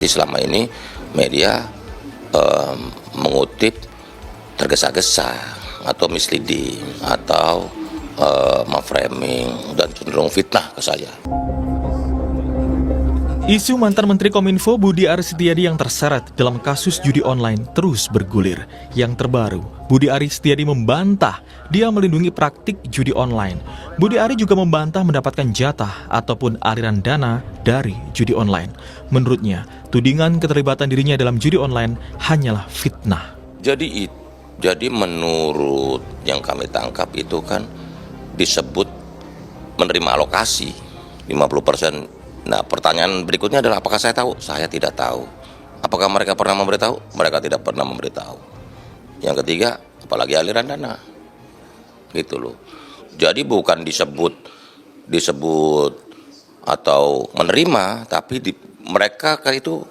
Selama ini media mengutip tergesa-gesa atau misleading atau memframing dan cenderung fitnah ke saya. Isu mantan Menteri Kominfo Budi Aris Setiadi yang terseret dalam kasus judi online terus bergulir. Yang terbaru, Budi Aris Setiadi membantah dia melindungi praktik judi online. Budi Aris juga membantah mendapatkan jatah ataupun aliran dana dari judi online. Menurutnya, tudingan keterlibatan dirinya dalam judi online hanyalah fitnah. Jadi menurut yang kami tangkap itu kan disebut menerima alokasi 50%. Nah, pertanyaan berikutnya adalah apakah saya tahu? Saya tidak tahu. Apakah mereka pernah memberitahu? Mereka tidak pernah memberitahu. Yang ketiga, apalagi aliran dana. Gitu loh. Jadi bukan disebut atau menerima, tapi mereka kan itu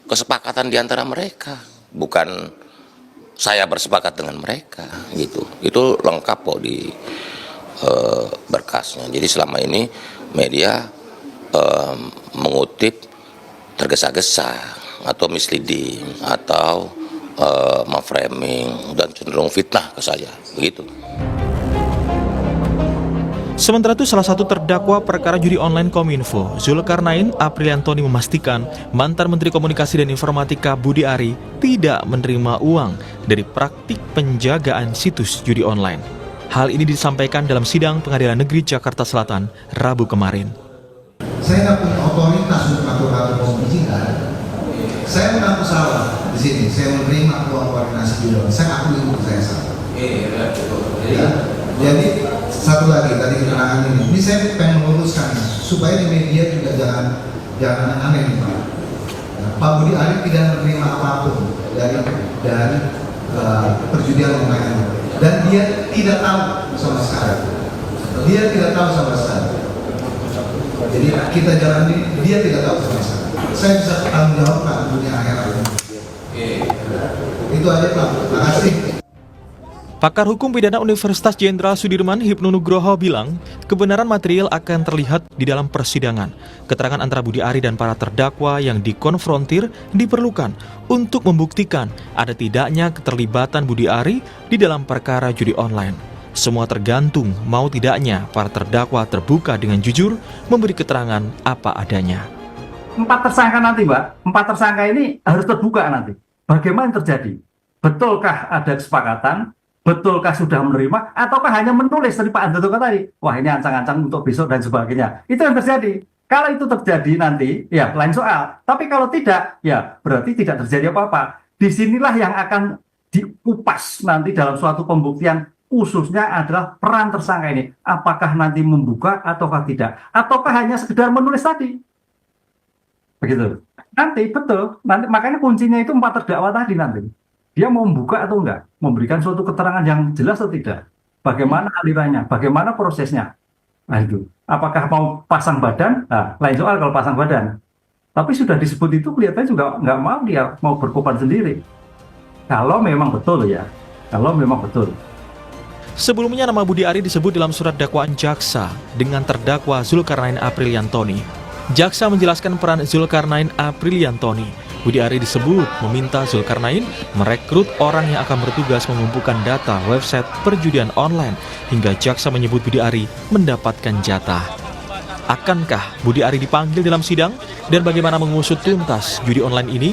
kesepakatan di antara mereka. Bukan saya bersepakat dengan mereka gitu. Itu lengkap kok di berkasnya. Jadi selama ini media mengutip tergesa-gesa atau misleading atau memframing dan cenderung fitnah ke saya, begitu. Sementara itu, salah satu terdakwa perkara judi online Kominfo, Zulkarnain Apriliantoni, memastikan mantan Menteri Komunikasi dan Informatika Budi Ari tidak menerima uang dari praktik penjagaan situs judi online. Hal ini disampaikan dalam sidang Pengadilan Negeri Jakarta Selatan Rabu kemarin. Saya nggak punya otoritas untuk mengatur pembicaraan. Saya mengaku salah di sini. Saya menerima uang koordinasi judul. Saya akui itu saya salah. Jadi satu lagi tadi keterangan ini saya pengen meluruskan supaya di media juga jangan aneh nih Pak. Pak Budi Ari tidak menerima apapun dari perjudian online dan dia tidak tahu sama sekali. Dia tidak tahu sama sekali. Jadi kita jalani, dia tidak tahu sama sekali. Saya bisa tanggung jawab Pak dunia akhirat. Itu aja Pak. Terima kasih. Pakar Hukum Pidana Universitas Jenderal Sudirman Hipnu Nugroho bilang, kebenaran material akan terlihat di dalam persidangan. Keterangan antara Budi Ari dan para terdakwa yang dikonfrontir diperlukan untuk membuktikan ada tidaknya keterlibatan Budi Ari di dalam perkara judi online. Semua tergantung mau tidaknya para terdakwa terbuka dengan jujur memberi keterangan apa adanya. 4 tersangka nanti Mbak, 4 tersangka ini harus terbuka nanti. Bagaimana terjadi? Betulkah ada kesepakatan? Betulkah sudah menerima? Ataukah hanya menulis dari Pak Andoto tadi? Wah, ini ancang-ancang untuk besok dan sebagainya. Itu yang terjadi. Kalau itu terjadi nanti, ya lain soal. Tapi kalau tidak, ya berarti tidak terjadi apa-apa. Disinilah yang akan dikupas nanti dalam suatu pembuktian, khususnya adalah peran tersangka ini. Apakah nanti membuka ataukah tidak? Ataukah hanya sekedar menulis tadi? Begitu. Nanti, betul. Nanti, makanya kuncinya itu 4 terdakwa tadi nanti. Dia mau membuka atau enggak? Memberikan suatu keterangan yang jelas atau tidak? Bagaimana alirannya? Bagaimana prosesnya? Nah itu. Apakah mau pasang badan? Nah, lain soal kalau pasang badan. Tapi sudah disebut itu kelihatannya juga nggak mau, dia mau berkorban sendiri. Kalau memang betul ya. Kalau memang betul. Sebelumnya nama Budi Ari disebut dalam surat dakwaan jaksa dengan terdakwa Zulkarnain Apriliantoni. Jaksa menjelaskan peran Zulkarnain Apriliantoni. Budi Ari disebut meminta Zulkarnain merekrut orang yang akan bertugas mengumpulkan data website perjudian online hingga jaksa menyebut Budi Ari mendapatkan jatah. Akankah Budi Ari dipanggil dalam sidang dan bagaimana mengusut tuntas judi online ini?